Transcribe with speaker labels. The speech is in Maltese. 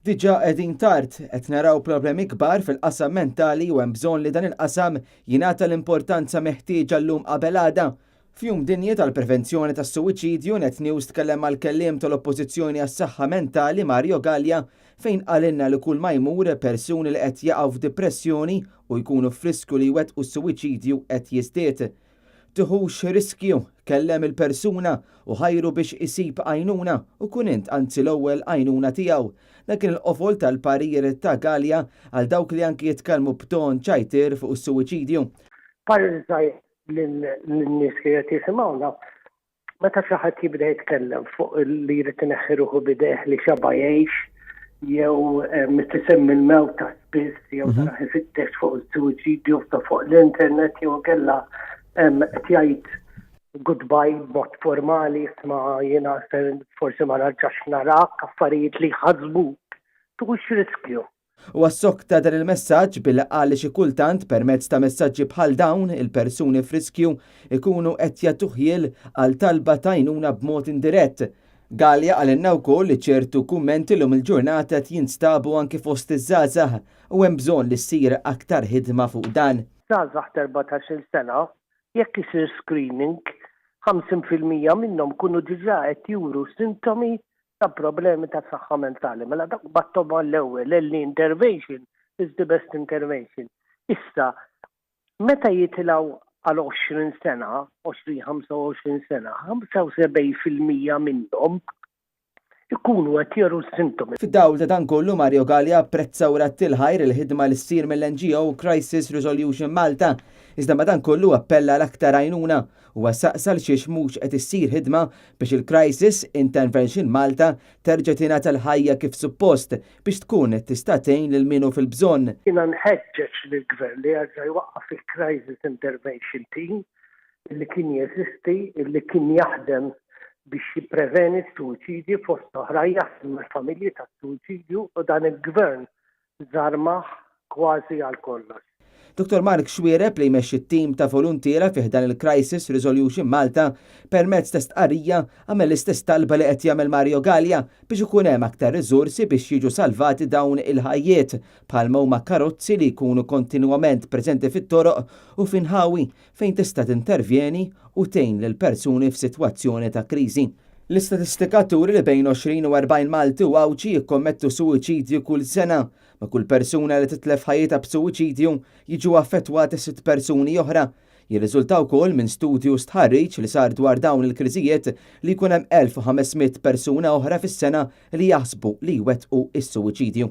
Speaker 1: Diġà qegħdin tard qed naraw problemi kbar fil-qasam mentali u hemm bżonn li dan il-qasam jingħata l-importanza meħtieġa llum qabel għada. F'jum dinji tal-prevenzjoni tas-suwiċidju Net News tkellem mal-kelliem tal-Oppożizzjoni għas-Saħħa Mentali Mario Gallia fejn qalinna li kull ma jmur persuni li qed jaqgħu f'dipressjoni u jkunu f'riskju li jwettqu s-suwiċidju qed jiżdied. Tieħux riskju, kellem il-persuna u ħajru biex isib għajnuna u kun int anzi l-ewwel għajnuna tiegħu. Dak kien il-qofol tal-parir ta' Gallia għal dawk li anki jitkellmu b'ton ċajtir fuq is-suwiċidju.
Speaker 2: Parir l-nies li qed jisimgħuna meta xi ħadd jibda jitkellem fuq li jrid ineħħi ruħu bidejh li xaba jgħix jew mistisemmi l-mewt ta' spiss jew taraħ ifittex fuq is-suwiċidju fuq l-internet jew kellha qed jgħid goodbye b'mod formali isma' jiena forsi ma narġax narak affarijiet li jħassbuk. Tux riskju.
Speaker 1: U għas-sok ta' dan il-messaġġ billi qal li xi kultant permezz ta' messaġġi bħal dawn il-persuni f'riskju ikunu qed jagħtu ħiel għal talba ta' għajnuna b'mod indirett. Gallia qalinna wkoll li ċertu kummenti lum il-ġurnata jinstabu anki fost iż-żgħażagħ u hemm bżonn li ssir aktar ħidma fuq dan.
Speaker 2: Żgħażagħ 14-il sena jekk isir screening 50% minnhom kunu diġà qed juru sintomi ta' problemi ta' saħħa mentali. Mela dak battoma l-ewwel early intervention is the best intervention. Issa meta jitilgħu għal 20 sena, 20-25 sena, 75% minnhom ikunu qed jaru sintomi.
Speaker 1: Fid-dawl ta' dan kollu Mario Gallia apprezza u rattil ħajr il-ħidma li ssir mill-NGO Crisis Resolution Malta. Iżda ma dan kollu appella l-aktar għajnuna u saqsal xiex mhux qed issir ħidma biex il-Crisis Intervention Malta terġa' tingħata l-ħajja kif suppost biex tkun tista' tgħin lil minu fil-bżonn.
Speaker 2: Jiena nħeġġeġ lill-Gvern li jerġa' jwaqqaf il-Crisis Intervention Team illi kien jeżisti, illi kien jaħdem biex jippreveni s-suwiċidju fost oħra jaħdem mal-familji tas-suwiċidju u dan il-Gvern żarmaħ kważi għal kollox.
Speaker 1: Dr. Mark Xwiereb li jmexxi t-tim ta' voluntiera fih dan il-Crisis Resolution Malta permezz ta' stqarrija għamel l-istess talba li qed jagħmel Mario Gallia biex ikun hemm aktar riżorsi biex jiġu salvati dawn il-ħajjiet bħalma huma karozzi li jkunu kontinwament preżenti fit-toroq u finħawi fejn tista' tintervjeni u tgħin lil persuni f'sitwazzjoni ta' kriżi. L-istatistika turi li bejn 20 u 40 Malti u Awċi jikkommettu suwiċidju kull sena, ma kull persuna li titlef ħajjitha b'suwiċidju jiġu affettwati 6 persuni oħra. Jirriżultaw ukoll minn studju stħarriġ li sar dwar dawn il-kriżijiet li jkun hemm 1500 persuna oħra fis-sena li jaħsbu li jwettqu is-suwiċidju.